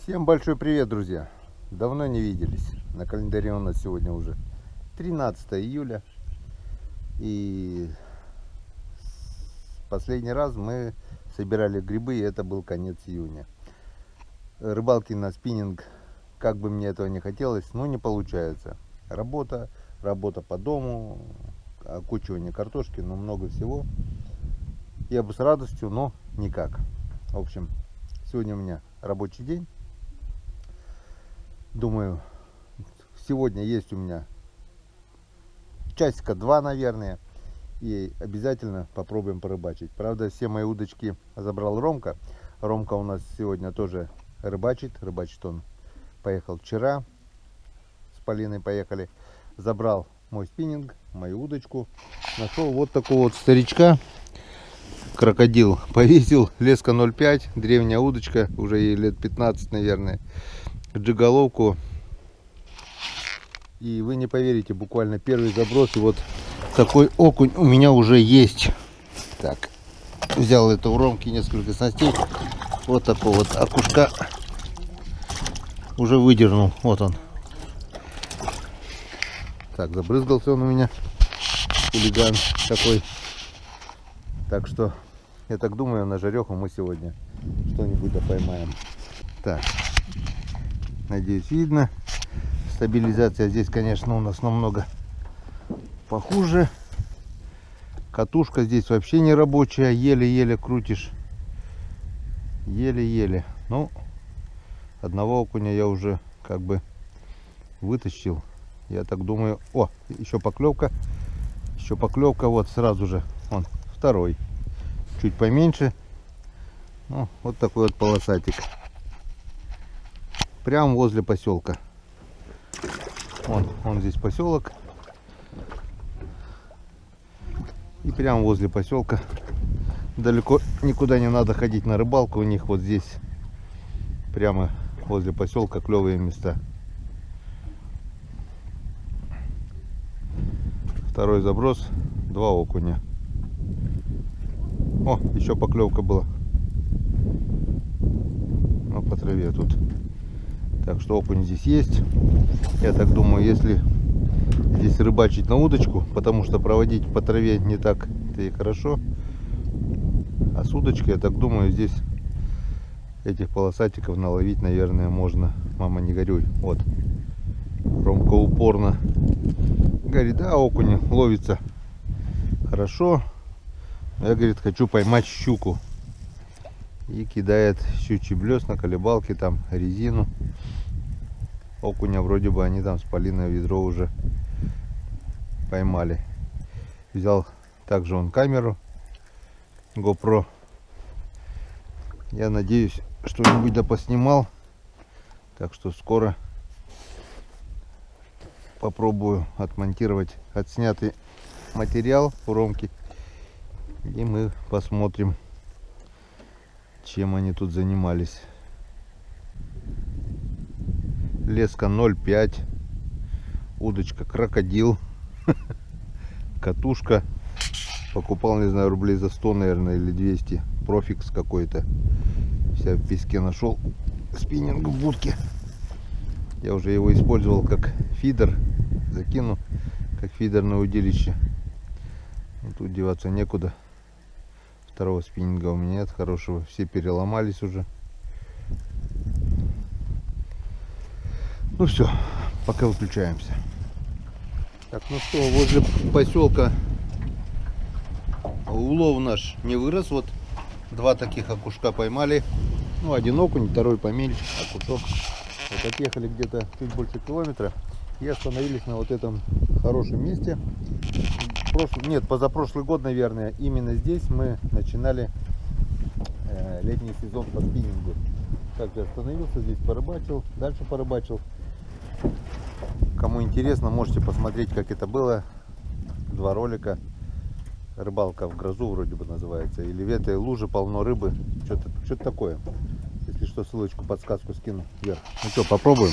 Всем большой привет, друзья! Давно не виделись. На календаре у нас сегодня уже 13 июля. И последний раз мы собирали грибы, и это был конец июня. Рыбалки на спиннинг, как бы мне этого не хотелось, но не получается. Работа по дому, окучивание картошки, но много всего. Я бы с радостью, но никак. В общем, сегодня у меня рабочий день. Думаю, сегодня есть у меня часика два, наверное, и обязательно попробуем порыбачить. Правда, все мои удочки забрал Ромка. Ромка у нас сегодня тоже рыбачит. Рыбачит он поехал вчера. С Полиной поехали. Забрал мой спиннинг, мою удочку. Нашел вот такого вот старичка. Крокодил. Повесил. Леска 0,5. Древняя удочка. Уже ей лет 15, наверное. Джиголовку. И вы не поверите, буквально первый заброс, и вот такой окунь у меня уже есть. Так, взял это у Ромки несколько снастей. Вот такой вот окушка уже выдернул. Вот он. Так, забрызгался он у меня. Хулиган такой. Так что, я так думаю, на жареху мы сегодня что-нибудь да поймаем. Так. Надеюсь, видно. Стабилизация здесь, конечно, у нас намного похуже. Катушка здесь вообще не рабочая. Еле-еле крутишь. Еле-еле. Ну, одного окуня я уже как бы вытащил. Я так думаю... О, еще поклевка. Еще поклевка. Вот сразу же. Он второй. Чуть поменьше. Ну, вот такой вот полосатик. Прямо возле поселка. Он здесь поселок. И прямо возле поселка. Далеко никуда не надо ходить на рыбалку. У них вот здесь, прямо возле поселка, клевые места. Второй заброс. Два окуня. О, еще поклевка была. Ну, по траве тут. Так что окунь здесь есть. Я так думаю, если здесь рыбачить на удочку, потому что проводить по траве не так-то и хорошо. А с удочкой, я так думаю, здесь этих полосатиков наловить, наверное, можно. Мама, не горюй. Вот. Ромка упорно говорит, да, окунь ловится хорошо. Я, говорит, хочу поймать щуку. И кидает щучий блеск на колебалке, там резину. Окуня вроде бы они там с Полиной ведро уже поймали. Взял также он камеру GoPro. Я надеюсь, что-нибудь да поснимал. Так что скоро попробую отмонтировать отснятый материал у Ромки. И мы посмотрим, чем они тут занимались. Леска 0,5. Удочка крокодил. Катушка. Покупал, не знаю, рублей за 100, наверное, или 200. Профикс какой-то. Вся в песке нашел. Спиннинг в будке. Я уже его использовал как фидер. Закину как фидерное удилище. И тут деваться некуда. Второго спиннинга у меня нет хорошего. Все переломались уже. Ну все, пока выключаемся. Так, ну что, возле поселка улов наш не вырос. Вот два таких окушка поймали. Ну, один окунь, второй поменьше, окушок. Вот отъехали где-то чуть больше километра. И остановились на вот этом хорошем месте. Нет, позапрошлый год, наверное, именно здесь мы начинали летний сезон по спиннингу. Также остановился, здесь порыбачил, дальше порыбачил. Кому интересно, можете посмотреть, как это было. Два ролика. Рыбалка в грозу вроде бы называется. Или в этой луже полно рыбы. Что-то такое. Если что, ссылочку, подсказку скину вверх. Ну что, попробуем.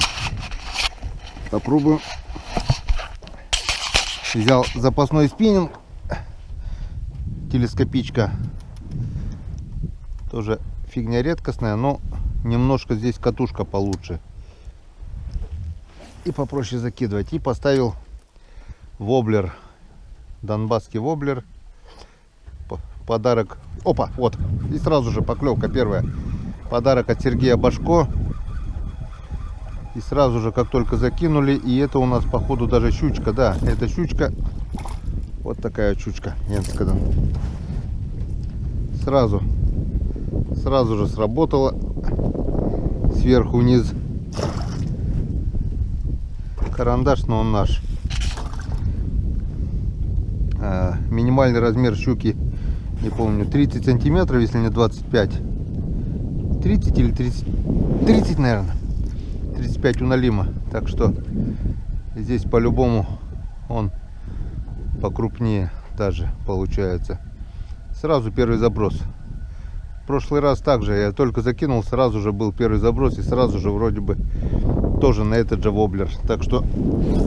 Попробуем. Взял запасной спиннинг. Телескопичка. Тоже фигня редкостная, но немножко здесь катушка получше. И попроще закидывать. И поставил воблер. Донбасский воблер. Подарок. Опа, вот. И сразу же поклевка первая. Подарок от Сергея Башко. И сразу же, как только закинули, и это у нас, походу, даже щучка. Да, это щучка. Вот такая щучка. Сразу же сработала. Сверху вниз. Карандаш, но он наш. Минимальный размер щуки, не помню, 30 сантиметров, если не 25. 30 или 30? 30, наверное. 35 у налима. Так что здесь по-любому он покрупнее даже получается. Сразу первый заброс. В прошлый раз также я только закинул, сразу же был первый заброс, и сразу же вроде бы тоже на этот же воблер. Так что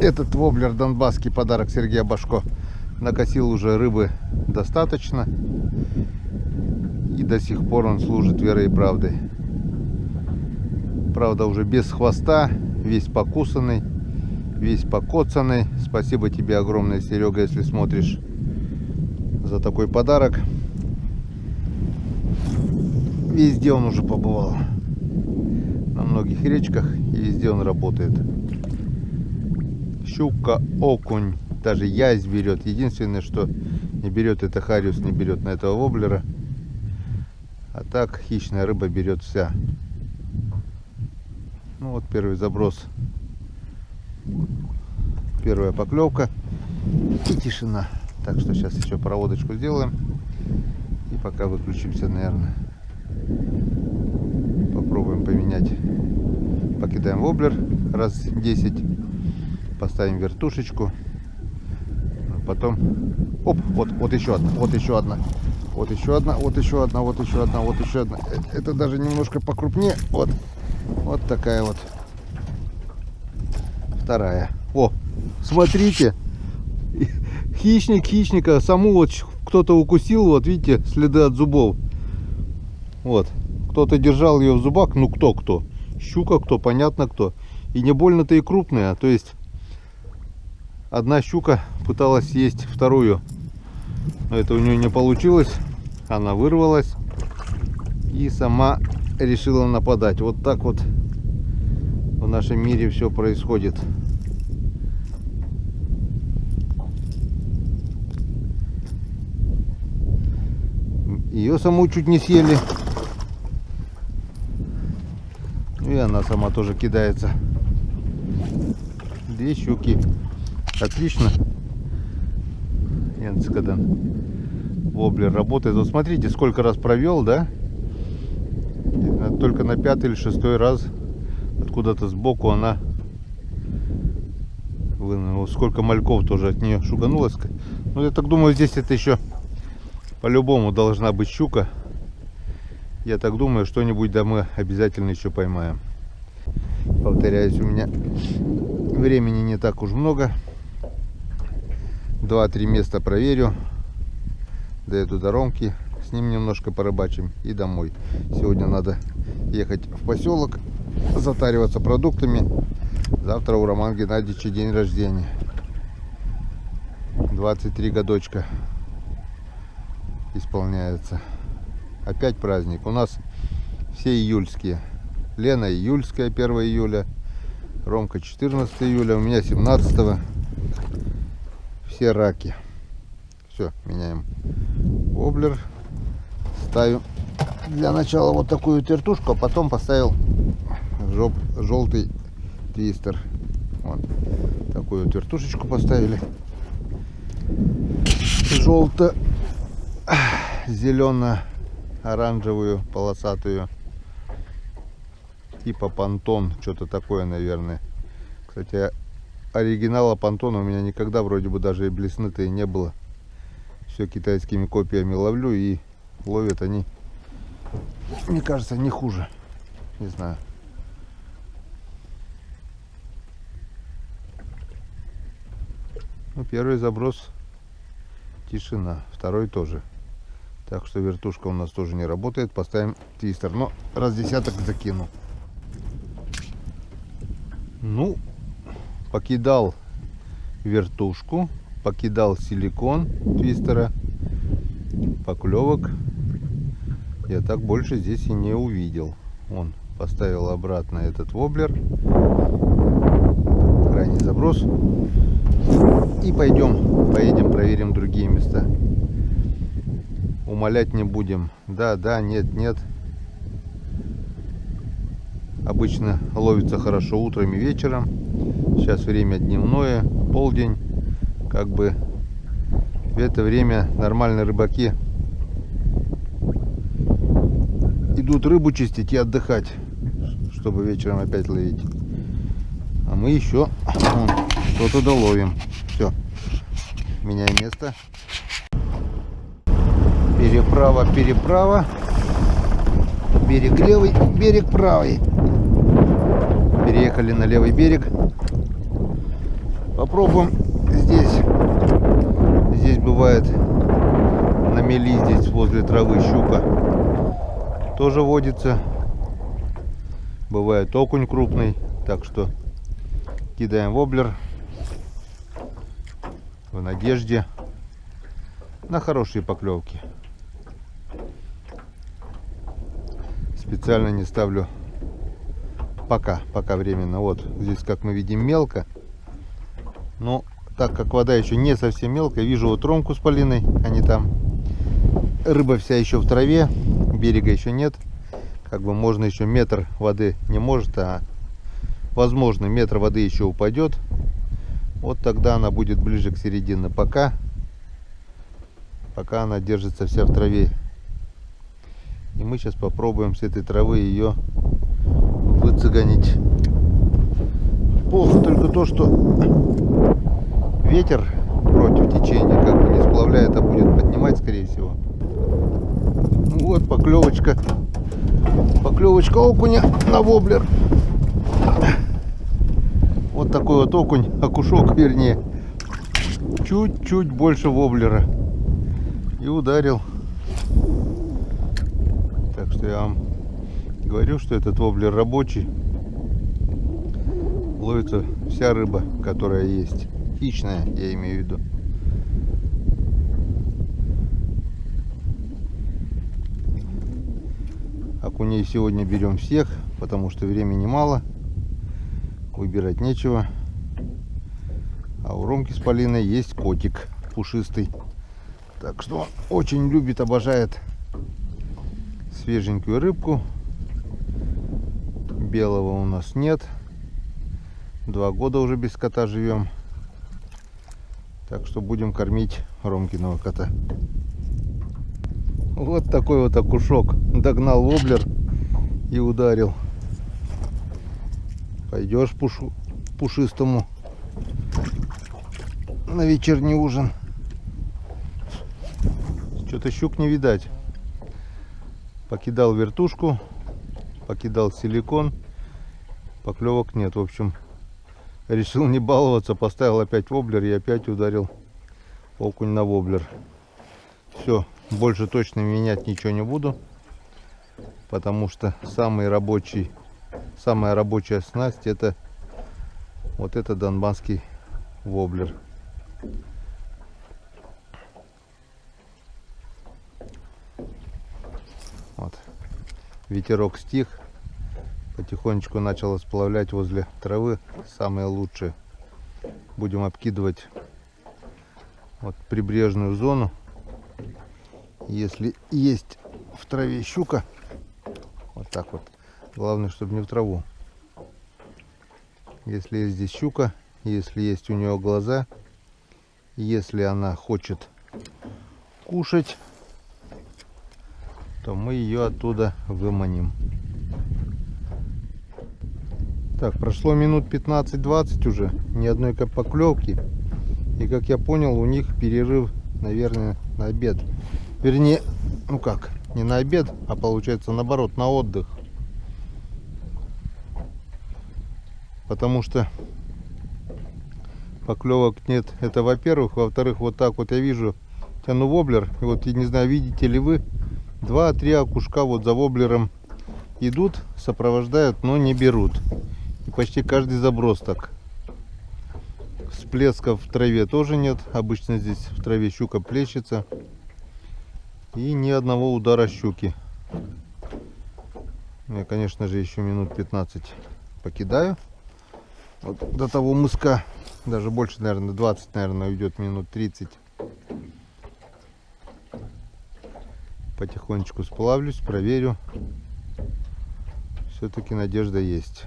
этот воблер донбасский, подарок Сергея Башко, накосил уже рыбы достаточно. И до сих пор он служит верой и правдой. Правда, уже без хвоста, весь покусанный, весь покоцанный. Спасибо тебе огромное, Серега, если смотришь, за такой подарок. Везде он уже побывал. На многих речках, и везде он работает. Щука, окунь, даже язь берет. Единственное, что не берет, это хариус, не берет на этого воблера. А так хищная рыба берет вся. Ну вот первый заброс. Первая поклевка. И тишина. Так что сейчас еще проводочку сделаем. И пока выключимся, наверное. Попробуем поменять. Покидаем воблер раз 10. Поставим вертушечку. Потом. Оп, вот еще одна. Вот еще одна. Вот еще одна. Вот еще одна. Вот еще одна. Вот еще одна. Это даже немножко покрупнее. Вот такая вот. Вторая. О, смотрите. Хищник хищника. Саму вот кто-то укусил. Вот видите, следы от зубов. Вот. Кто-то держал ее в зубах. Ну кто? Щука кто, понятно кто. И не больно-то и крупная. То есть одна щука пыталась съесть вторую. Но это у нее не получилось. Она вырвалась. И сама решила нападать. Вот так вот в нашем мире все происходит. Ее саму чуть не съели. И она сама тоже кидается. Две щуки. Отлично. Воблер работает. Вот смотрите, сколько раз провел, да? Только на 5-й или 6-й раз откуда-то сбоку она вынула. Сколько мальков тоже от нее шуганулось. Ну, я так думаю, здесь это еще по-любому должна быть щука. Я так думаю, что-нибудь да мы обязательно еще поймаем. Повторяюсь, у меня времени не так уж много. 2-3 места проверю. Доеду до Ромки, с ним немножко порыбачим и домой. Сегодня надо ехать в поселок, затариваться продуктами. Завтра у Романа Геннадьевича день рождения. 23 годочка исполняется. Опять праздник. У нас все июльские. Лена июльская, 1 июля. Ромка 14 июля. У меня 17. Все раки. Все, меняем воблер. Ставим для начала вот такую вертушку, а потом поставил желтый твистер. Вот такую вот вертушечку поставили. Желто-зелено-оранжевую, полосатую. Типа понтон, что-то такое, наверное. Кстати, оригинала понтона у меня никогда вроде бы даже и блеснутые не было. Все китайскими копиями ловлю, и ловят они, мне кажется, не хуже. Не знаю. Ну, первый заброс — тишина, второй тоже. Так что вертушка у нас тоже не работает. Поставим твистер. Но раз десяток закину. Ну, покидал вертушку, покидал силикон твистера. Поклевок я так больше здесь и не увидел. Он поставил обратно этот воблер. Крайний заброс. И поедем проверим другие места. Умолять не будем. Да, да, нет, нет. Обычно ловится хорошо утром и вечером. Сейчас время дневное, полдень. Как бы в это время нормальные рыбаки идут рыбу чистить и отдыхать, чтобы вечером опять ловить. А мы еще что-то доловим. Все, меняем место. Переправа, переправа. Берег левый, берег правый. Переехали на левый берег. Попробуем здесь. Здесь бывает на мели, здесь возле травы щука тоже водится. Бывает окунь крупный. Так что кидаем воблер в надежде на хорошие поклевки. Специально не ставлю пока временно. Вот здесь, как мы видим, мелко. Но так как вода еще не совсем мелкая, вижу вот ромку с полиной, они там. Рыба вся еще в траве, берега еще нет. Как бы можно еще метр воды, не может, а возможно метр воды еще упадет. Вот тогда она будет ближе к середине. Пока она держится вся в траве. И мы сейчас попробуем с этой травы ее выцеганить. Плохо только то, что ветер против течения, как бы не сплавляет, а будет поднимать, скорее всего. Ну вот поклевочка. Поклевочка окуня на воблер. Вот такой вот окунь, окушок вернее. Чуть-чуть больше воблера. И ударил. Так что я вам говорю, что этот воблер рабочий. Ловится вся рыба, которая есть. Хищная, я имею в виду. Окуней сегодня берем всех, потому что времени мало. Выбирать нечего. А у Ромки с Полиной есть котик пушистый. Так что он очень любит, обожает свеженькую рыбку. Белого у нас нет. 2 года уже без кота живем. Так что будем кормить Ромкиного кота. Вот такой вот окушок. Догнал воблер и ударил. Пойдешь пушистому на вечерний ужин. Что-то щук не видать. Покидал вертушку, покидал силикон. Поклевок нет. В общем, решил не баловаться. Поставил опять воблер и опять ударил окунь на воблер. Все, больше точно менять ничего не буду. Потому что самая рабочая снасть это вот это донбасский воблер. Вот. Ветерок стих. Потихонечку начало сплавлять возле травы. Самое лучшее. Будем обкидывать вот прибрежную зону. Если есть в траве щука, вот так вот. Главное, чтобы не в траву. Если есть здесь щука, если есть у нее глаза, если она хочет кушать, то мы ее оттуда выманим. Так, прошло минут 15-20 уже, ни одной поклевки. И как я понял, у них перерыв, наверное, на обед. Вернее, ну как, не на обед, а получается наоборот, на отдых. Потому что поклевок нет, это во-первых. Во-вторых, вот так вот я вижу, тяну воблер. И вот, я не знаю, видите ли вы, 2-3 окушка вот за воблером идут, сопровождают, но не берут. И почти каждый заброс так. Всплесков в траве тоже нет. Обычно здесь в траве щука плещется. И ни одного удара щуки. Я, конечно же, еще минут 15 покидаю. Вот до того мыска. Даже больше, наверное, 20, наверное, уйдет, минут 30. Потихонечку сплавлюсь, проверю. Все-таки надежда есть.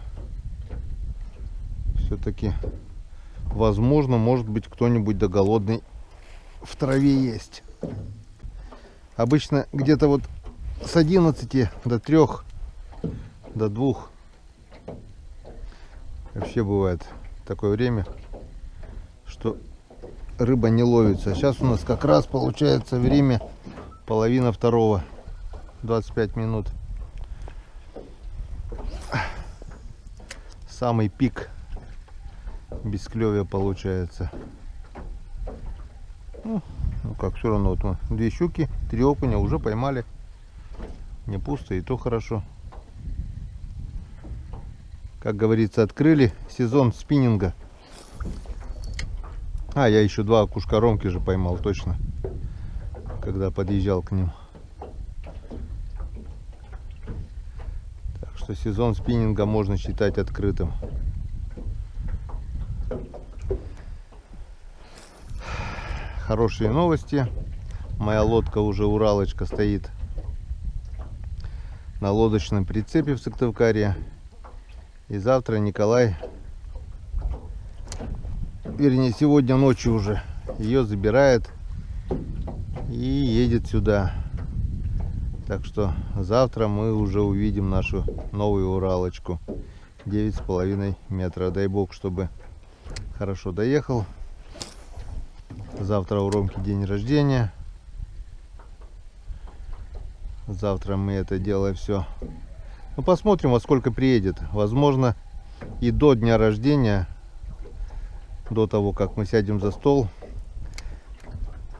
Все-таки, возможно, может быть, кто-нибудь да голодный в траве есть. Обычно где-то вот с 11 до 3, до 2 вообще бывает такое время, что рыба не ловится. Сейчас у нас как раз получается время половина второго, 25 минут. Самый пик бесклёвия получается. Ну как, все равно вот мы 2 щуки, 3 окуня уже поймали. Не пусто, и то хорошо. Как говорится, открыли сезон спиннинга. А, я еще 2 окушка ромки же поймал, точно, когда подъезжал к ним. Так что сезон спиннинга можно считать открытым. Хорошие новости. Моя лодка уже Уралочка стоит на лодочном прицепе в Сыктывкаре. И завтра Николай, вернее, сегодня ночью уже ее забирает и едет сюда. Так что завтра мы уже увидим нашу новую Уралочку. 9,5 метра. Дай бог, чтобы хорошо доехал. Завтра у Ромки день рождения. Завтра мы это дело все. Ну, посмотрим, во сколько приедет. Возможно, и до дня рождения, до того, как мы сядем за стол,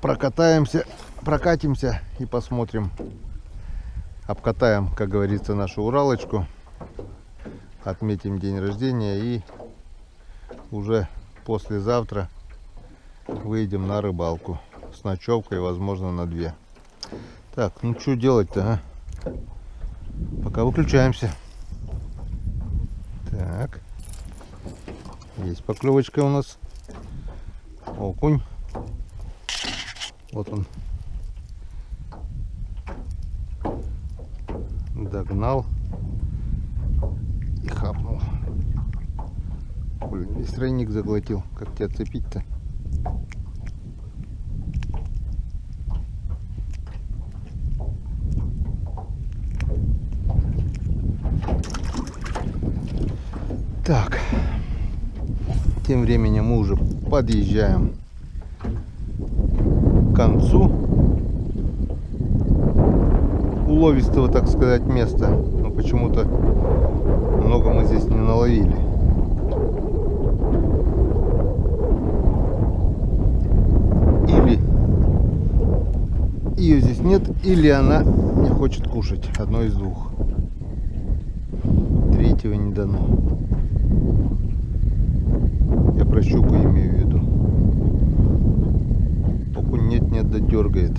прокатимся и посмотрим. Обкатаем, как говорится, нашу Уралочку. Отметим день рождения и уже послезавтра выйдем на рыбалку с ночевкой, возможно, на 2. Так, ну что делать-то, а? Пока выключаемся. Так, есть поклевочка у нас. Окунь. Вот он. Догнал и хапнул. Блин, весь тройник заглотил. Как тебя цепить-то? Так, тем временем мы уже подъезжаем к концу уловистого, так сказать, места. Но почему-то много мы здесь не наловили. Или ее здесь нет, или она не хочет кушать. Одно из двух. Третьего не дано. Я про щуку имею в виду. Окунь нет-нет да дергает.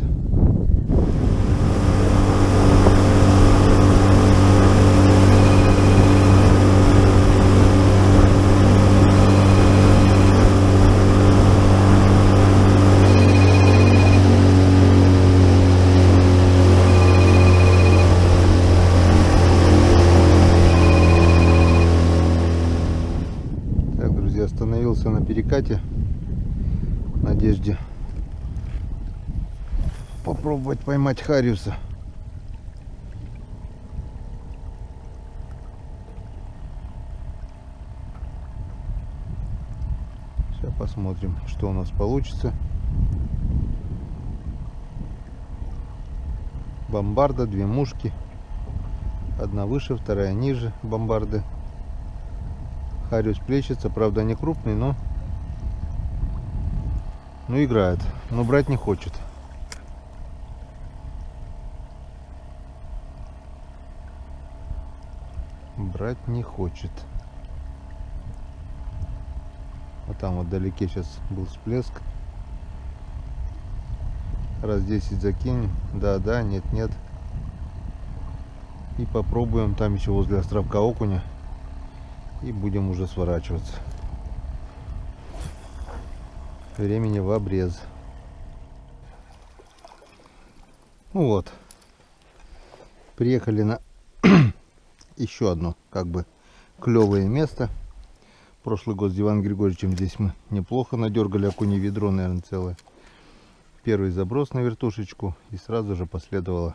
Остановился на перекате в надежде попробовать поймать хариуса. Сейчас посмотрим, что у нас получится. Бомбарда, 2 мушки, одна выше, вторая ниже бомбарды. Хариус плещется, правда не крупный, но играет, но брать не хочет. брать не хочет. Вот там вот вдалеке сейчас был всплеск. Раз 10 закинем. Да, да, нет, нет. И попробуем там еще возле островка окуня. И будем уже сворачиваться. Времени в обрез. Ну вот. Приехали на еще одно как бы клевое место. Прошлый год с Иваном Григорьевичем здесь мы неплохо надергали окуней, ведро, наверное, целое. Первый заброс на вертушечку, и сразу же последовала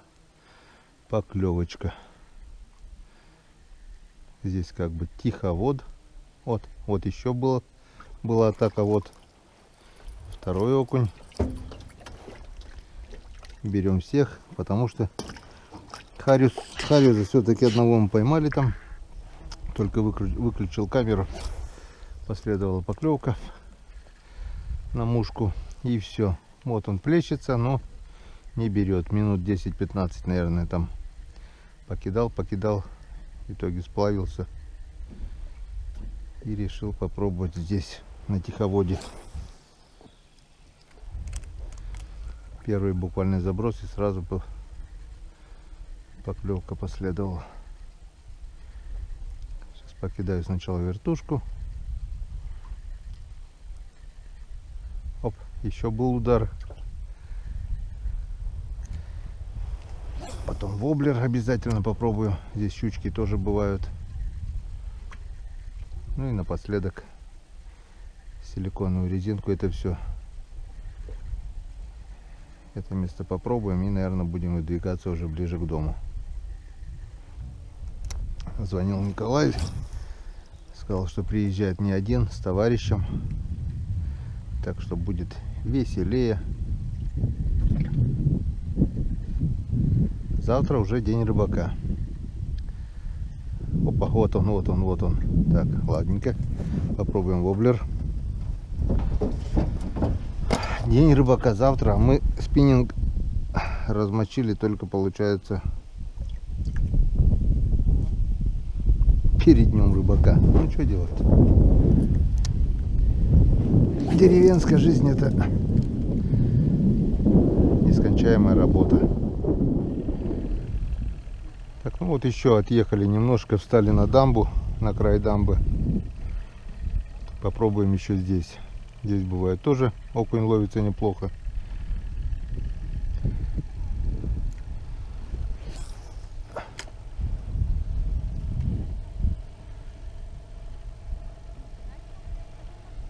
поклевочка. Здесь как бы тиховод. Вот еще была атака. Вот второй окунь. Берем всех, потому что хариуса все-таки одного мы поймали там. Только выключил камеру, последовала поклевка на мушку, и все. Вот он плещется, но не берет. Минут 10-15, наверное, там покидал. В итоге сплавился и решил попробовать здесь на тиховоде. Первый буквально заброс, и сразу поклевка последовала. Сейчас покидаю сначала вертушку. Оп, еще был удар. Потом воблер обязательно попробую. Здесь щучки тоже бывают. Ну и напоследок силиконовую резинку. Это все. Это место попробуем, и, наверное, будем выдвигаться уже ближе к дому. Звонил Николай. Сказал, что приезжает не один, с товарищем. Так что будет веселее. Завтра уже день рыбака. Опа, вот он. Так, ладненько. Попробуем воблер. День рыбака завтра. Мы спиннинг размочили только, получается, перед днем рыбака. Ну, что делать? Деревенская жизнь — это нескончаемая работа. Так, ну вот еще отъехали немножко, встали на дамбу, на край дамбы. Попробуем еще здесь. Здесь бывает тоже окунь ловится неплохо.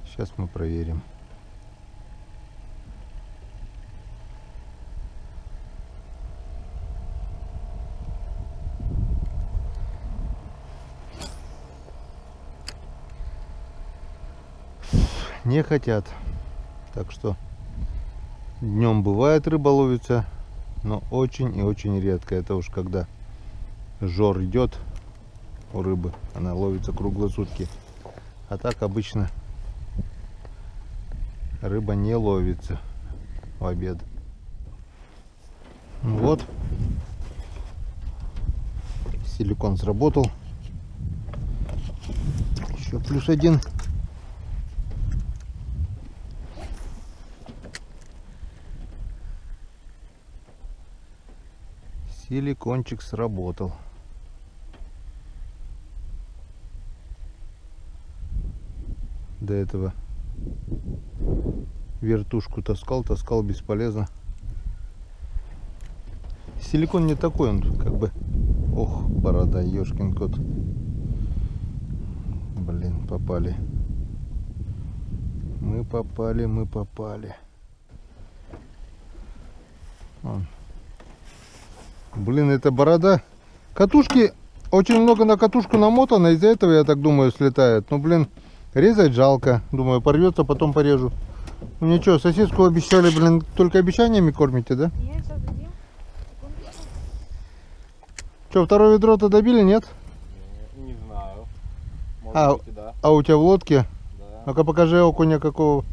Сейчас мы проверим. Не хотят. Так что днем бывает рыба ловится, но очень и очень редко. Это уж когда жор идет у рыбы, она ловится круглые сутки. А так обычно рыба не ловится в обед. Вот. Силикон сработал. Еще плюс один. Силикончик сработал. До этого вертушку таскал бесполезно. Силикон не такой, он как бы... Ох, борода, ёшкин кот. Блин, попали. Мы попали. Вон. Блин, это борода. Катушки, очень много на катушку намотано, из-за этого, я так думаю, слетает. Ну, блин, резать жалко. Думаю, порвется, потом порежу. Ну ничего, сосиску обещали, блин, только обещаниями кормите, да? Нет, сейчас дадим. Что, второе ведро-то добили, нет? Не знаю. Может быть, и да. А у тебя в лодке? Да. Ну-ка покажи окуня какого.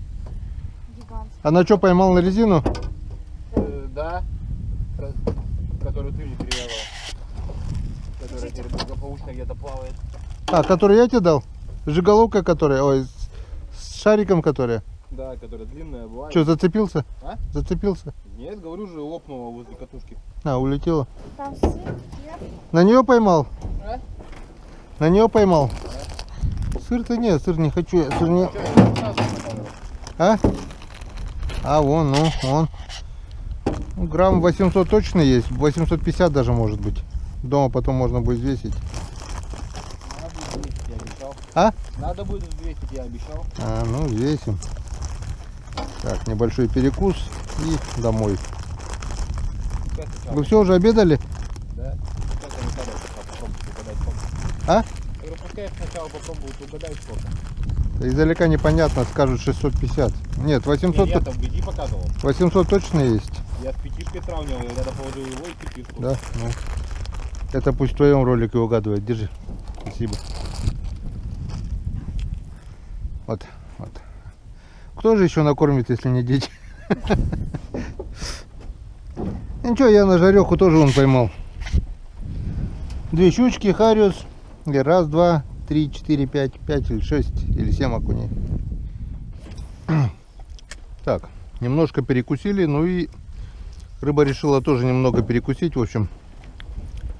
Гигантский. А на что, поймал на резину? Да. Которую ты мне перевела. Которая теперь благополучно где-то плавает. А, который я тебе дал? Жиголовка, которая, ой, с шариком, которая. Да, которая длинная бывает. Что, зацепился? А? Зацепился? Нет, говорю же, лопнула возле катушки. А, улетела. Там сыр, хлеб. На нее поймал? А? На нее поймал? Сыр-то нет, сыр не хочу. Я сыр не... А? А, вон, ну, вон. Ну, грамм 800 точно есть, 850 даже может быть. Дома потом можно будет взвесить. Надо будет взвесить, я обещал. А? Надо будет взвесить, я обещал. А, ну, взвесим. Так, небольшой перекус и домой. Пускай сначала- Вы все уже обедали? Да? Пускай сначала попробует угадать сколько. А? Я говорю, пускай сначала попробуют угадать сколько. Издалека непонятно, скажут 650. Нет, 800, Я там вблизи показывал. 800 точно есть. Я с пятишкой сравнивал, я тогда положил его и пятишку. Да, ну. Это пусть в твоем ролике угадывает. Держи. Спасибо. Вот, вот. Кто же еще накормит, если не дети? Ничего, я на жареху тоже он поймал. 2 щучки, хариус. И 1, 2, 3, 4, 5, 5 или 6 или 7 окуней. Так, немножко перекусили, ну и рыба решила тоже немного перекусить. В общем,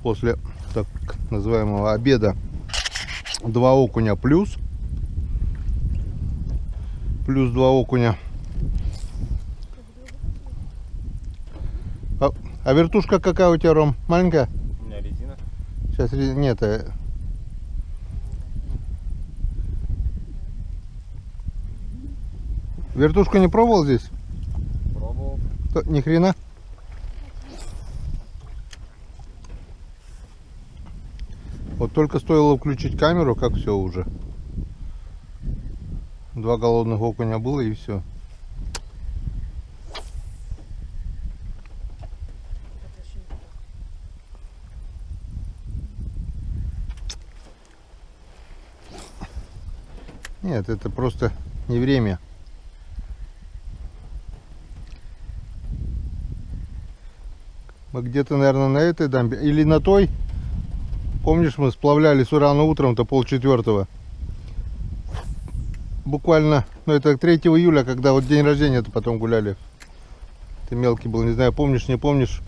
после так называемого обеда 2 окуня плюс 2 окуня. А вертушка какая у тебя, Ром? Маленькая? У меня резина. Сейчас нет. Вертушку не пробовал здесь? Пробовал. Ни хрена. Вот только стоило включить камеру, как все уже. 2 голодных окуня было и все. Нет, это просто не время. Мы где-то, наверное, на этой дамбе или на той. Помнишь, мы сплавлялись рано утром-то 3:30. Буквально, ну это 3 июля, когда вот день рождения-то потом гуляли. Ты мелкий был, не знаю, помнишь, не помнишь.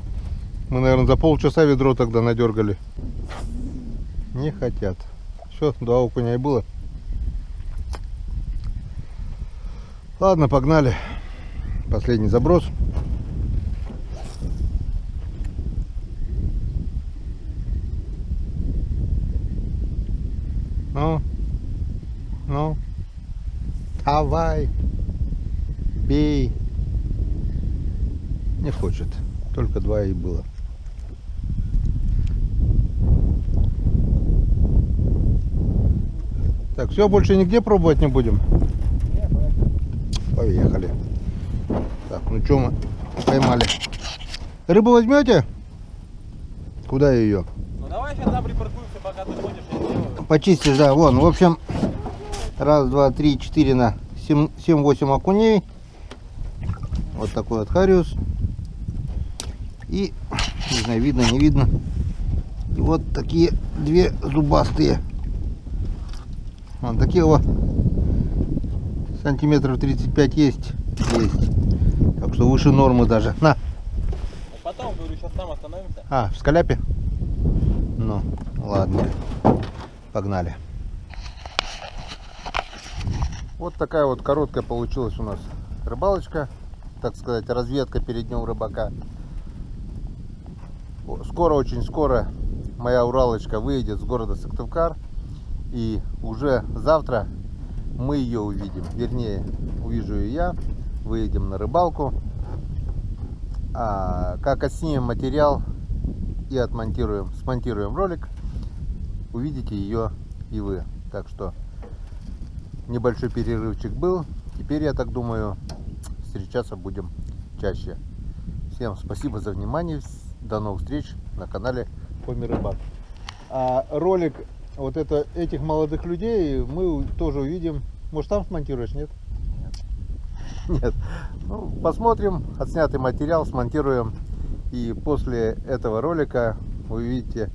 Мы, наверное, за полчаса ведро тогда надергали. Не хотят. Все, 2 окуня и было. Ладно, погнали. Последний заброс. Ну, давай, бей. Не хочет, только 2 и было. Так, все, больше нигде пробовать не будем. Поехали. Так, ну что мы поймали? Рыбу возьмете? Куда ее? Ну давай сейчас там припаркуемся, пока ты ходишь, я сделаю. Почистишь, да, вон, в общем, 1, 2, 3, 4 на 7-8 окуней. Вот такой вот хариус. И, не знаю, видно, не видно. И вот такие 2 зубастые. Вон такие вот. Сантиметров 35 есть. Так что выше нормы даже. На. Потом, говорю, сейчас там остановимся. А, в скаляпе? Ну, ладно. Погнали. Вот такая вот короткая получилась у нас рыбалочка. Так сказать, разведка перед днем рыбака. Скоро, очень скоро моя Уралочка выйдет с города Сыктывкар. И уже завтра мы ее увидим. Вернее, увижу ее я. Выедем на рыбалку. А как отснимем материал и смонтируем ролик, увидите ее и вы. Так что небольшой перерывчик был. Теперь, я так думаю, встречаться будем чаще. Всем спасибо за внимание. До новых встреч на канале Хоми Рыбак. А ролик вот этих молодых людей мы тоже увидим. Может, там смонтируешь, нет? Нет. Ну, посмотрим отснятый материал, смонтируем. И после этого ролика вы увидите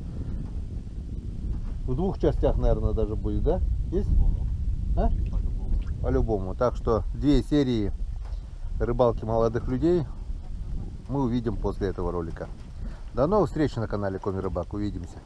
В двух частях, наверное, даже будет, да? Есть? А? По-любому. По-любому. Так что 2 серии рыбалки молодых людей мы увидим после этого ролика. До новых встреч на канале Коми Рыбак. Увидимся.